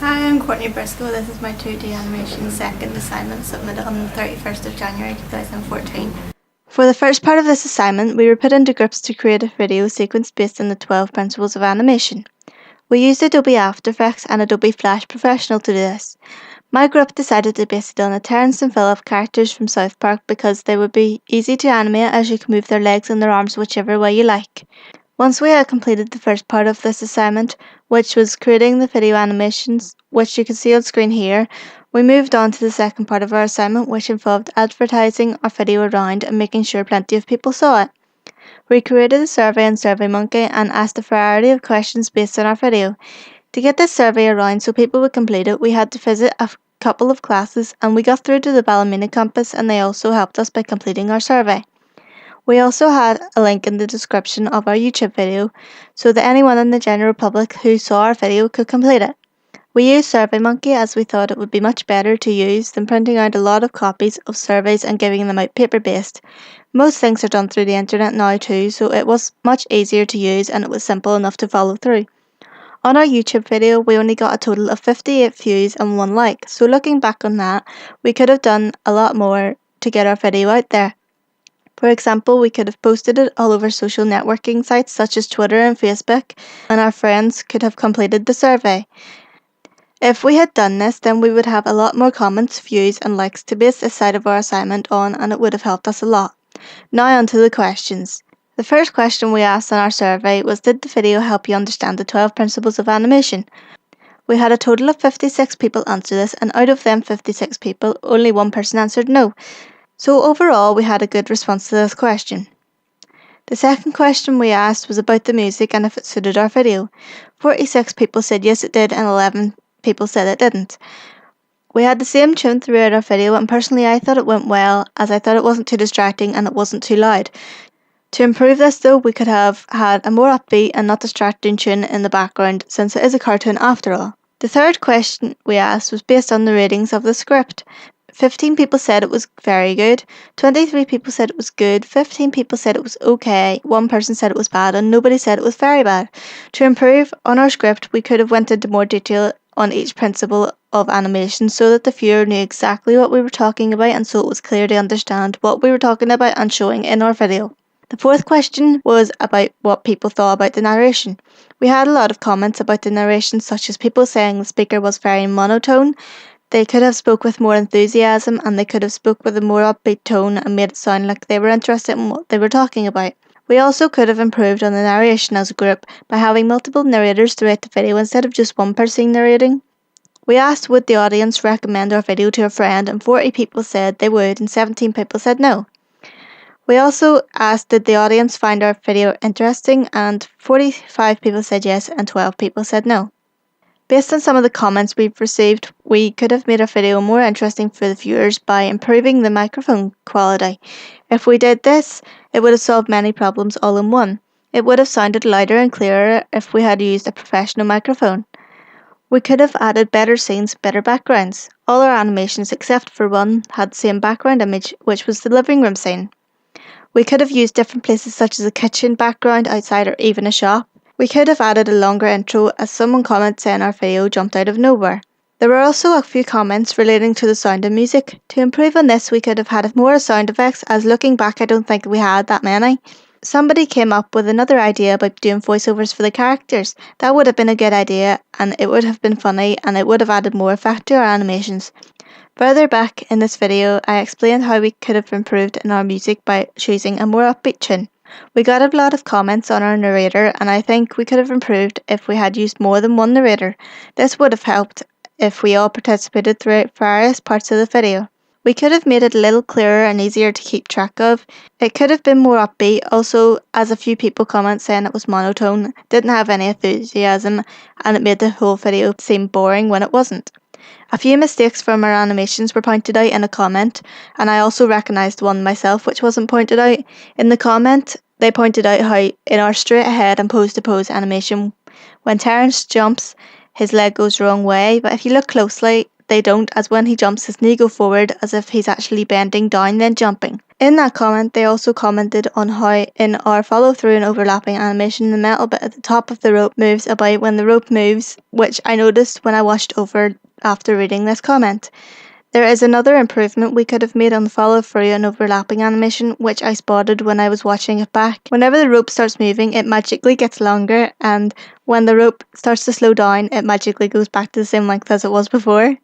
Hi, I'm Courtney Briscoe. This is my 2D animation second assignment submitted on the 31st of January 2014. For the first part of this assignment, we were put into groups to create a video sequence based on the 12 principles of animation. We used Adobe After Effects and Adobe Flash Professional to do this. My group decided to base it on the Terrence and Phillip characters from South Park because they would be easy to animate as you can move their legs and their arms whichever way you like. Once we had completed the first part of this assignment, which was creating the video animations, which you can see on screen here, we moved on to the second part of our assignment, which involved advertising our video around and making sure plenty of people saw it. We created a survey on SurveyMonkey and asked a variety of questions based on our video. To get this survey around so people would complete it, we had to visit a couple of classes and we got through to the Ballymena campus and they also helped us by completing our survey. We also had a link in the description of our YouTube video so that anyone in the general public who saw our video could complete it. We used SurveyMonkey as we thought it would be much better to use than printing out a lot of copies of surveys and giving them out paper-based. Most things are done through the internet now too, so it was much easier to use and it was simple enough to follow through. On our YouTube video, we only got a total of 58 views and 1 like, so looking back on that, we could have done a lot more to get our video out there. For example, we could have posted it all over social networking sites such as Twitter and Facebook, and our friends could have completed the survey. If we had done this, then we would have a lot more comments, views and likes to base this side of our assignment on, and it would have helped us a lot. Now on to the questions. The first question we asked in our survey was, did the video help you understand the 12 principles of animation? We had a total of 56 people answer this, and out of them 56 people, only one person answered no. So overall, we had a good response to this question. The second question we asked was about the music and if it suited our video. 46 people said yes it did and 11 people said it didn't. We had the same tune throughout our video and personally I thought it went well as I thought it wasn't too distracting and it wasn't too loud. To improve this though, we could have had a more upbeat and not distracting tune in the background since it is a cartoon after all. The third question we asked was based on the ratings of the script. 15 people said it was very good, 23 people said it was good, 15 people said it was okay, 1 person said it was bad, and nobody said it was very bad. To improve on our script, we could have went into more detail on each principle of animation so that the viewer knew exactly what we were talking about and so it was clear to understand what we were talking about and showing in our video. The fourth question was about what people thought about the narration. We had a lot of comments about the narration, such as people saying the speaker was very monotone. They could have spoke with more enthusiasm and they could have spoke with a more upbeat tone and made it sound like they were interested in what they were talking about. We also could have improved on the narration as a group by having multiple narrators throughout the video instead of just one person narrating. We asked would the audience recommend our video to a friend and 40 people said they would and 17 people said no. We also asked did the audience find our video interesting and 45 people said yes and 12 people said no. Based on some of the comments we've received, we could have made our video more interesting for the viewers by improving the microphone quality. If we did this, it would have solved many problems all in one. It would have sounded louder and clearer if we had used a professional microphone. We could have added better scenes, better backgrounds. All our animations except for one had the same background image, which was the living room scene. We could have used different places such as a kitchen background outside or even a shop. We could have added a longer intro as someone commented saying our video jumped out of nowhere. There were also a few comments relating to the sound and music. To improve on this we could have had more sound effects as looking back I don't think we had that many. Somebody came up with another idea about doing voiceovers for the characters. That would have been a good idea and it would have been funny and it would have added more effect to our animations. Further back in this video I explained how we could have improved in our music by choosing a more upbeat tune. We got a lot of comments on our narrator and I think we could have improved if we had used more than one narrator. This would have helped if we all participated throughout various parts of the video. We could have made it a little clearer and easier to keep track of. It could have been more upbeat also as a few people commented saying it was monotone, didn't have any enthusiasm and it made the whole video seem boring when it wasn't. A few mistakes from our animations were pointed out in a comment and I also recognised one myself which wasn't pointed out. In the comment they pointed out how in our straight ahead and pose to pose animation when Terrence jumps his leg goes the wrong way, but if you look closely they don't, as when he jumps his knee go forward as if he's actually bending down then jumping. In that comment, they also commented on how in our follow through and overlapping animation, the metal bit at the top of the rope moves about when the rope moves, which I noticed when I watched over after reading this comment. There is another improvement we could have made on the follow through and overlapping animation, which I spotted when I was watching it back. Whenever the rope starts moving, it magically gets longer, and when the rope starts to slow down, it magically goes back to the same length as it was before.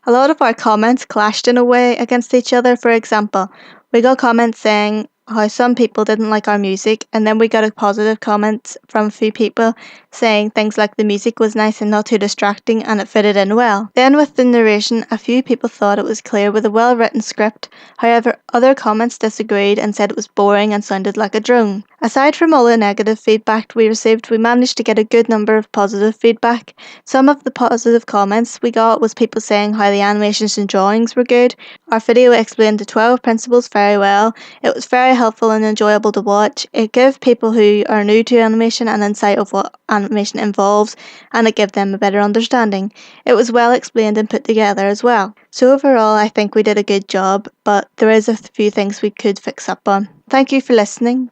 A lot of our comments clashed in a way against each other. For example, we got comments saying how some people didn't like our music, and then we got a positive comment from a few people saying things like the music was nice and not too distracting and it fitted in well. Then with the narration, a few people thought it was clear with a well written script. However, other comments disagreed and said it was boring and sounded like a drone. Aside from all the negative feedback we received, we managed to get a good number of positive feedback. Some of the positive comments we got was people saying how the animations and drawings were good. Our video explained the 12 principles very well. It was very helpful and enjoyable to watch. It gave people who are new to animation an insight of what animation involves, and it gave them a better understanding. It was well explained and put together as well. So overall, I think we did a good job, but there is a few things we could fix up on. Thank you for listening.